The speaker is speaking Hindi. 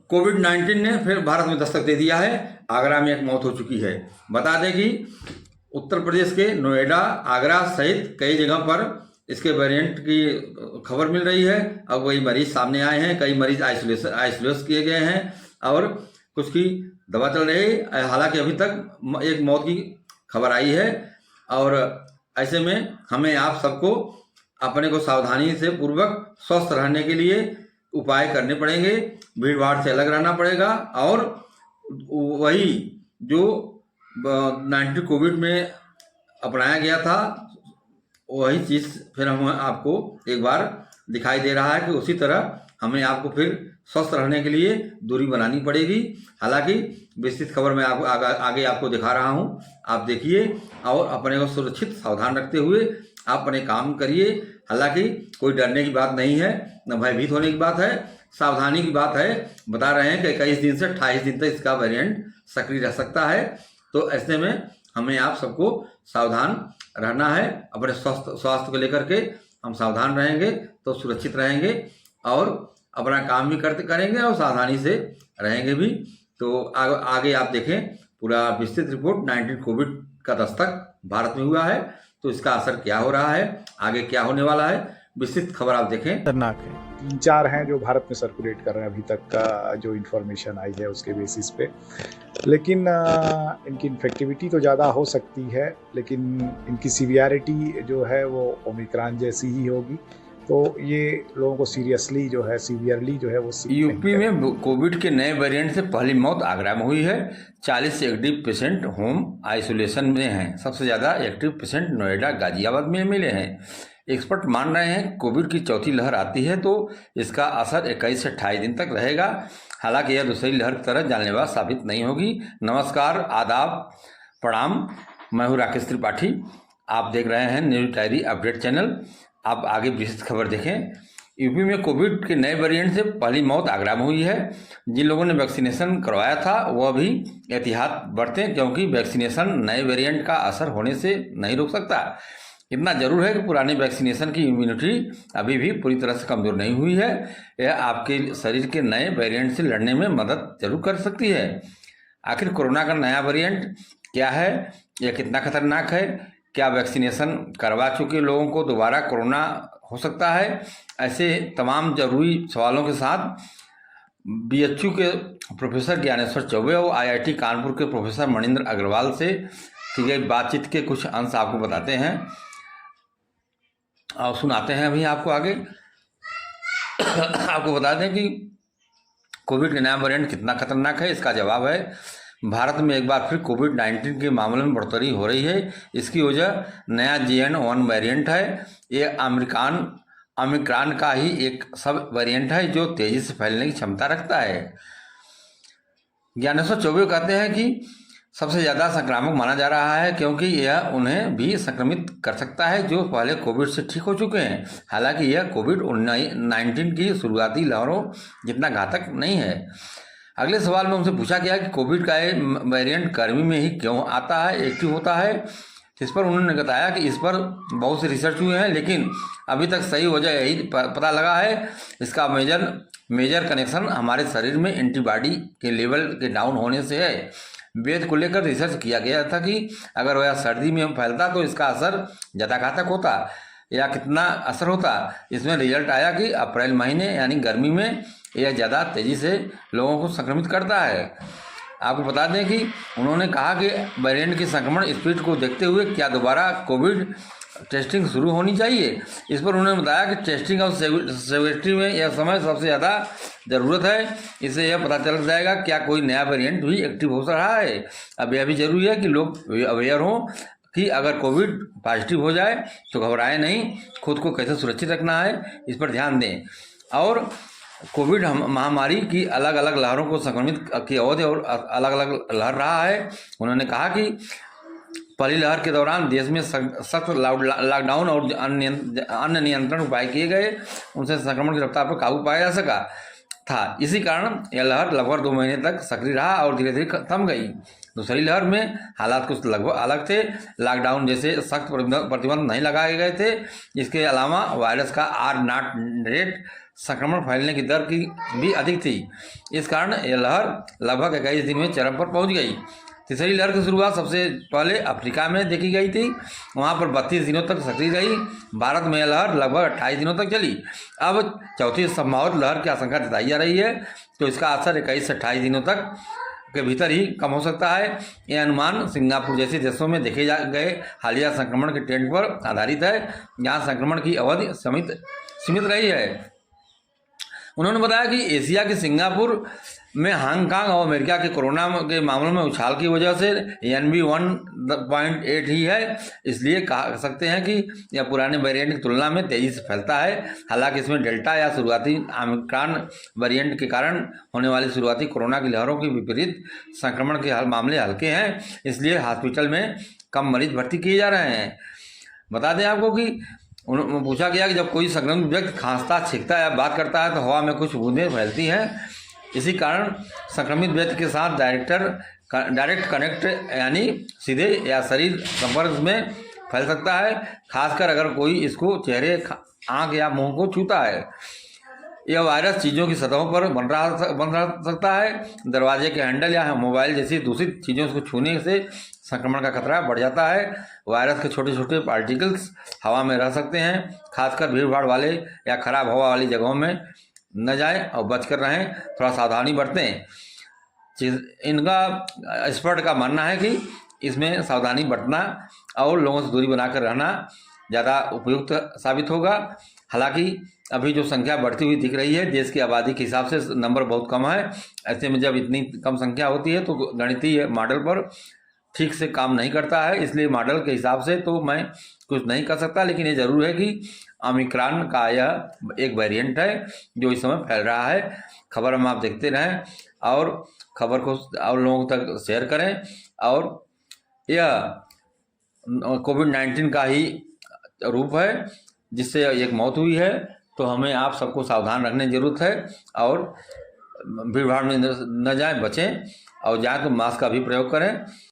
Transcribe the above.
कोविड-19 ने फिर भारत में दस्तक दे दिया है। आगरा में एक मौत हो चुकी है। बता दें कि उत्तर प्रदेश के नोएडा, आगरा सहित कई जगह पर इसके वेरिएंट की खबर मिल रही है। अब वही मरीज सामने आए हैं, कई मरीज आइसोलेट किए गए हैं और कुछ की दवा चल रही है। हालांकि अभी तक एक मौत की खबर आई है और ऐसे में हमें आप सबको अपने को सावधानी से पूर्वक स्वस्थ रहने के लिए उपाय करने पड़ेंगे। भीड़ भाड़ से अलग रहना पड़ेगा और वही जो 19 कोविड में अपनाया गया था वही चीज़ फिर हम आपको एक बार दिखाई दे रहा है कि उसी तरह हमें आपको फिर स्वस्थ रहने के लिए दूरी बनानी पड़ेगी। हालांकि विस्तृत खबर मैं आपको आगे आपको दिखा रहा हूं, आप देखिए और अपने को सुरक्षित सावधान रखते हुए आप अपने काम करिए। हालांकि कोई डरने की बात नहीं है, न भयभीत होने की बात है, सावधानी की बात है। बता रहे हैं कि 21 दिन से 28 दिन तक इसका वेरिएंट सक्रिय रह सकता है। तो ऐसे में हमें आप सबको सावधान रहना है। अपने स्वास्थ्य को लेकर के हम सावधान रहेंगे तो सुरक्षित रहेंगे और अपना काम भी करेंगे और सावधानी से रहेंगे भी। तो आगे आप देखें पूरा विस्तृत रिपोर्ट। 19 कोविड का दस्तक भारत में हुआ है तो इसका असर क्या हो रहा है, आगे क्या होने वाला है, विस्तृत खबर आप देखें। खतरनाक है। 3-4 हैं जो भारत में सर्कुलेट कर रहे हैं अभी तक का जो इन्फॉर्मेशन आई है उसके बेसिस पे। लेकिन इनकी इन्फेक्टिविटी तो ज़्यादा हो सकती है, लेकिन इनकी सीवियरिटी जो है वो ओमिक्रॉन जैसी ही होगी। तो ये लोगों को सीरियसली जो है सीवियरली जो है वो यूपी में कोविड के नए वेरिएंट से पहली मौत आगरा में हुई है। 40 से एक्टिव पेशेंट होम आइसोलेशन में हैं। सबसे ज़्यादा एक्टिव पेशेंट नोएडा, गाजियाबाद में मिले हैं। एक्सपर्ट मान रहे हैं कोविड की चौथी लहर आती है तो इसका असर 21 से 28 दिन तक रहेगा। हालांकि यह दूसरी लहर की तरह जानलेवा साबित नहीं होगी। नमस्कार, आदाब, प्रणाम, मैं हूँ राकेश त्रिपाठी। आप देख रहे हैं न्यूज डायरी अपडेट चैनल। आप आगे विस्तृत खबर देखें। यूपी में कोविड के नए वेरिएंट से पहली मौत आगरा में हुई है। जिन लोगों ने वैक्सीनेशन करवाया था वह भी एहतियात बरतें क्योंकि वैक्सीनेशन नए वेरिएंट का असर होने से नहीं रोक सकता। इतना जरूर है कि पुराने वैक्सीनेशन की इम्यूनिटी अभी भी पूरी तरह से कमज़ोर नहीं हुई है। यह आपके शरीर के नए वेरिएंट से लड़ने में मदद जरूर कर सकती है। आखिर कोरोना का नया वेरिएंट क्या है, यह कितना खतरनाक है, क्या वैक्सीनेशन करवा चुके लोगों को दोबारा कोरोना हो सकता है? ऐसे तमाम जरूरी सवालों के साथ बीएचयू के प्रोफेसर ज्ञानेश्वर चौबे और आईआईटी कानपुर के प्रोफेसर मणिंद्र अग्रवाल से की गई बातचीत के कुछ अंश आपको बताते हैं और सुनाते हैं अभी आपको आगे। आपको बता दें कि कोविड का नया वेरिएंट कितना खतरनाक है, इसका जवाब है भारत में एक बार फिर कोविड-19 के मामले में बढ़ोतरी हो रही है। इसकी वजह नया JN.1 वेरिएंट है। ये ओमिक्रॉन का ही एक सब वेरिएंट है जो तेजी से फैलने की क्षमता रखता है। ज्ञानेश्वर चौबे कहते हैं कि सबसे ज़्यादा संक्रामक माना जा रहा है क्योंकि यह उन्हें भी संक्रमित कर सकता है जो पहले कोविड से ठीक हो चुके हैं। हालांकि यह कोविड-19 की शुरुआती लहरों जितना घातक नहीं है। अगले सवाल में उनसे पूछा गया कि कोविड का वेरिएंट गर्मी में ही क्यों आता है, एक्टिव होता है। इस पर उन्होंने बताया कि इस पर बहुत से रिसर्च हुए हैं लेकिन अभी तक सही वजह यही पता लगा है। इसका मेजर कनेक्शन हमारे शरीर में एंटीबॉडी के लेवल के डाउन होने से है। वेद को लेकर रिसर्च किया गया था कि अगर वह सर्दी में फैलता तो इसका असर ज़्यादा घातक होता या कितना असर होता। इसमें रिजल्ट आया कि अप्रैल महीने यानी गर्मी में यह ज़्यादा तेज़ी से लोगों को संक्रमित करता है। आपको बता दें कि उन्होंने कहा कि वेरिएंट की संक्रमण स्पीड को देखते हुए क्या दोबारा कोविड टेस्टिंग शुरू होनी चाहिए। इस पर उन्होंने बताया कि टेस्टिंग और सेवेरिटी में यह समय सबसे ज़्यादा ज़रूरत है। इससे यह पता चल जाएगा क्या कोई नया वेरिएंट भी एक्टिव हो रहा है। अब यह भी जरूरी है कि लोग अवेयर हों कि अगर कोविड पॉजिटिव हो जाए तो घबराएं नहीं, खुद को कैसे सुरक्षित रखना है इस पर ध्यान दें। और कोविड महामारी की अलग अलग लहरों को संक्रमित की अवधि और अलग अलग लहर रहा है। उन्होंने कहा कि पहली लहर के दौरान देश में सख्त लॉकडाउन और अन्य नियंत्रण उपाय किए गए, उनसे संक्रमण की रफ्तार पर काबू पाया जा सका था। इसी कारण यह लहर लगभग 2 महीने तक सक्रिय रहा और धीरे धीरे थम गई। दूसरी लहर में हालात कुछ लगभग अलग थे। लॉकडाउन जैसे सख्त प्रतिबंध नहीं लगाए गए थे। इसके अलावा वायरस का R0 रेट संक्रमण फैलने की दर की भी अधिक थी। इस कारण यह लहर लगभग 21 दिन में चरम पर पहुंच गई। तीसरी लहर की शुरुआत सबसे पहले अफ्रीका में देखी गई थी, वहां पर 32 दिनों तक सक्रिय रही। भारत में यह लहर लगभग 28 दिनों तक चली। अब चौथी संभावित लहर की आशंका जताई जा रही है, तो इसका असर 21 से 28 दिनों तक के भीतर ही कम हो सकता है। यह अनुमान सिंगापुर जैसे देशों में देखे गए हालिया संक्रमण के ट्रेंड पर आधारित है, जहां संक्रमण की अवधि सीमित रही है। उन्होंने बताया कि एशिया के सिंगापुर में हांगकांग और अमेरिका के कोरोना के मामलों में उछाल की वजह से NB 1.8 ही है, इसलिए कह सकते हैं कि यह पुराने वेरिएंट की तुलना में तेजी से फैलता है। हालांकि इसमें डेल्टा या शुरुआती ओमिक्रॉन वेरिएंट के कारण होने वाली शुरुआती कोरोना की लहरों के विपरीत संक्रमण के मामले हल्के हैं, इसलिए हॉस्पिटल में कम मरीज भर्ती किए जा रहे हैं। बता दें आपको कि पूछा गया कि जब कोई संक्रमित व्यक्ति खांसता, छींकता या बात करता है तो हवा में कुछ बूंदें फैलती हैं। इसी कारण संक्रमित व्यक्ति के साथ डायरेक्ट कनेक्ट यानी सीधे या शरीर संपर्क में फैल सकता है, खासकर अगर कोई इसको चेहरे, आंख या मुंह को छूता है। यह वायरस चीज़ों की सतहों पर बन रह सकता है। दरवाजे के हैंडल या मोबाइल जैसी दूषित चीज़ों को छूने से संक्रमण का खतरा बढ़ जाता है। वायरस के छोटे छोटे पार्टिकल्स हवा में रह सकते हैं, खासकर भीड़ भाड़ वाले या खराब हवा वाली जगहों में न जाएं और बचकर रहें, थोड़ा सावधानी बरतें। इनका एक्सपर्ट का मानना है कि इसमें सावधानी बरतना और लोगों से दूरी बनाकर रहना ज़्यादा उपयुक्त साबित होगा। हालांकि अभी जो संख्या बढ़ती हुई दिख रही है, देश की आबादी के हिसाब से नंबर बहुत कम है। ऐसे में जब इतनी कम संख्या होती है तो गणितीय मॉडल पर ठीक से काम नहीं करता है, इसलिए मॉडल के हिसाब से तो मैं कुछ नहीं कर सकता। लेकिन ये ज़रूर है कि ओमिक्रॉन का यह एक वेरिएंट है जो इस समय फैल रहा है। खबर हम आप देखते रहें और खबर को और लोगों तक शेयर करें। और यह कोविड-19 का ही रूप है जिससे एक मौत हुई है, तो हमें आप सबको सावधान रखने की ज़रूरत है और भीड़ भाड़ में न जाएं, बचें, और जाएं तो मास्क का भी प्रयोग करें।